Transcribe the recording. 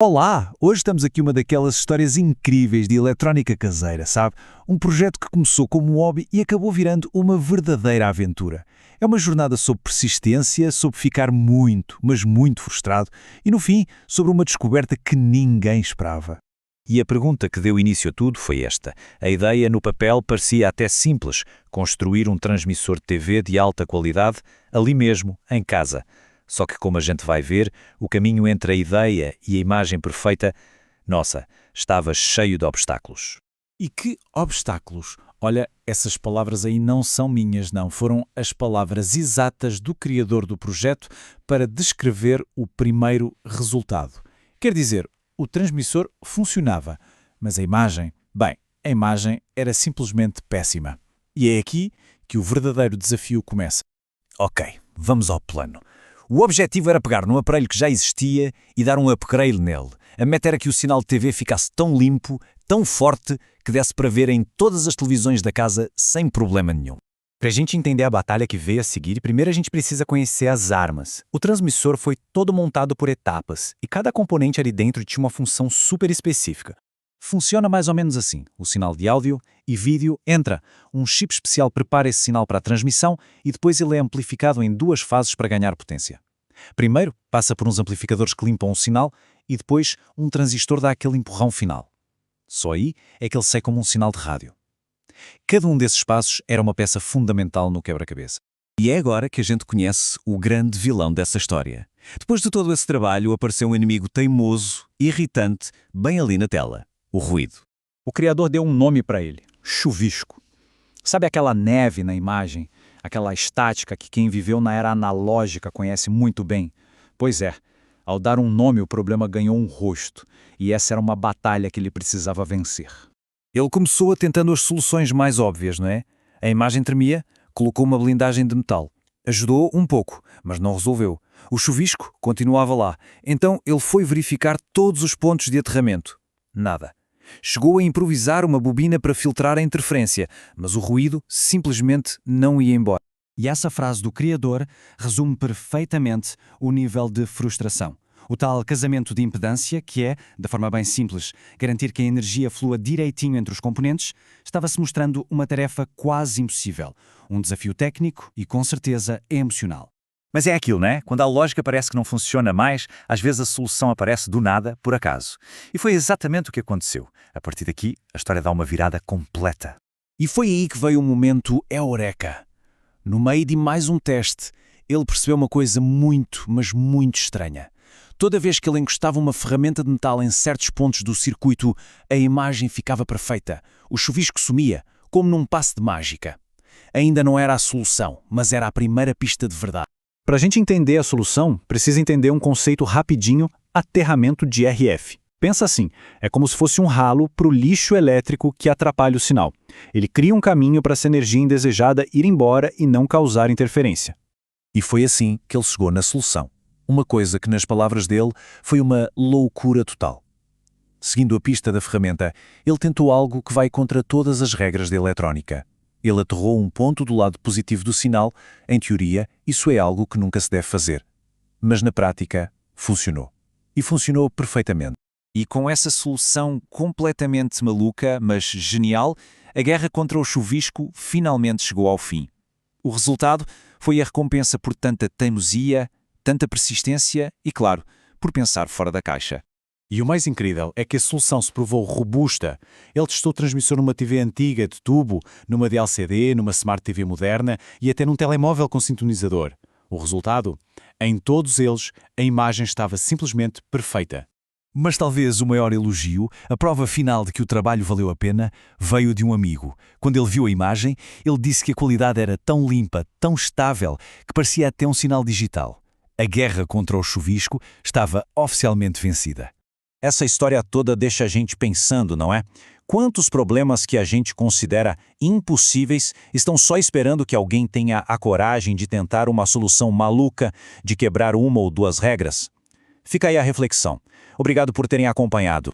Olá! Hoje estamos aqui uma daquelas histórias incríveis de eletrónica caseira, sabe? Um projeto que começou como um hobby e acabou virando uma verdadeira aventura. É uma jornada sobre persistência, sobre ficar muito, mas muito frustrado e, no fim, sobre uma descoberta que ninguém esperava. E a pergunta que deu início a tudo foi esta. A ideia no papel parecia até simples, construir um transmissor de TV de alta qualidade ali mesmo, em casa. Só que, como a gente vai ver, o caminho entre a ideia e a imagem perfeita, nossa, estava cheio de obstáculos. E que obstáculos! Olha, essas palavras aí não são minhas, não. Foram as palavras exatas do criador do projeto para descrever o primeiro resultado. Quer dizer, o transmissor funcionava, mas a imagem, bem, a imagem era simplesmente péssima. E é aqui que o verdadeiro desafio começa. Ok, vamos ao plano. O objetivo era pegar num aparelho que já existia e dar um upgrade nele. A meta era que o sinal de TV ficasse tão limpo, tão forte, que desse para ver em todas as televisões da casa sem problema nenhum. Para a gente entender a batalha que veio a seguir, primeiro a gente precisa conhecer as armas. O transmissor foi todo montado por etapas, e cada componente ali dentro tinha uma função super específica. Funciona mais ou menos assim. O sinal de áudio e vídeo entra. Um chip especial prepara esse sinal para a transmissão e depois ele é amplificado em duas fases para ganhar potência. Primeiro, passa por uns amplificadores que limpam o sinal e depois um transistor dá aquele empurrão final. Só aí é que ele sai como um sinal de rádio. Cada um desses passos era uma peça fundamental no quebra-cabeça. E é agora que a gente conhece o grande vilão dessa história. Depois de todo esse trabalho, apareceu um inimigo teimoso, irritante, bem ali na tela. O ruído. O criador deu um nome para ele, chuvisco. Sabe aquela neve na imagem? Aquela estática que quem viveu na era analógica conhece muito bem? Pois é, ao dar um nome o problema ganhou um rosto, e essa era uma batalha que ele precisava vencer. Ele começou tentando as soluções mais óbvias, não é? A imagem tremia, colocou uma blindagem de metal. Ajudou um pouco, mas não resolveu. O chuvisco continuava lá, então ele foi verificar todos os pontos de aterramento. Nada. Chegou a improvisar uma bobina para filtrar a interferência, mas o ruído simplesmente não ia embora. E essa frase do criador resume perfeitamente o nível de frustração. O tal casamento de impedância, que é, de forma bem simples, garantir que a energia flua direitinho entre os componentes, estava-se mostrando uma tarefa quase impossível. Um desafio técnico e, com certeza, emocional. Mas é aquilo, né? Quando a lógica parece que não funciona mais, às vezes a solução aparece do nada, por acaso. E foi exatamente o que aconteceu. A partir daqui, a história dá uma virada completa. E foi aí que veio o momento eureka. No meio de mais um teste, ele percebeu uma coisa muito, mas muito estranha. Toda vez que ele encostava uma ferramenta de metal em certos pontos do circuito, a imagem ficava perfeita. O chuvisco sumia, como num passe de mágica. Ainda não era a solução, mas era a primeira pista de verdade. Para a gente entender a solução, precisa entender um conceito rapidinho, aterramento de RF. Pensa assim, é como se fosse um ralo para o lixo elétrico que atrapalha o sinal. Ele cria um caminho para essa energia indesejada ir embora e não causar interferência. E foi assim que ele chegou na solução. Uma coisa que, nas palavras dele, foi uma loucura total. Seguindo a pista da ferramenta, ele tentou algo que vai contra todas as regras da eletrónica. Ele aterrou um ponto do lado positivo do sinal. Em teoria, isso é algo que nunca se deve fazer. Mas na prática, funcionou. E funcionou perfeitamente. E com essa solução completamente maluca, mas genial, a guerra contra o chuvisco finalmente chegou ao fim. O resultado foi a recompensa por tanta teimosia, tanta persistência e, claro, por pensar fora da caixa. E o mais incrível é que a solução se provou robusta. Ele testou o transmissor numa TV antiga de tubo, numa de LCD, numa Smart TV moderna e até num telemóvel com sintonizador. O resultado? Em todos eles, a imagem estava simplesmente perfeita. Mas talvez o maior elogio, a prova final de que o trabalho valeu a pena, veio de um amigo. Quando ele viu a imagem, ele disse que a qualidade era tão limpa, tão estável, que parecia até um sinal digital. A guerra contra o chuvisco estava oficialmente vencida. Essa história toda deixa a gente pensando, não é? Quantos problemas que a gente considera impossíveis estão só esperando que alguém tenha a coragem de tentar uma solução maluca, de quebrar uma ou duas regras? Fica aí a reflexão. Obrigado por terem acompanhado.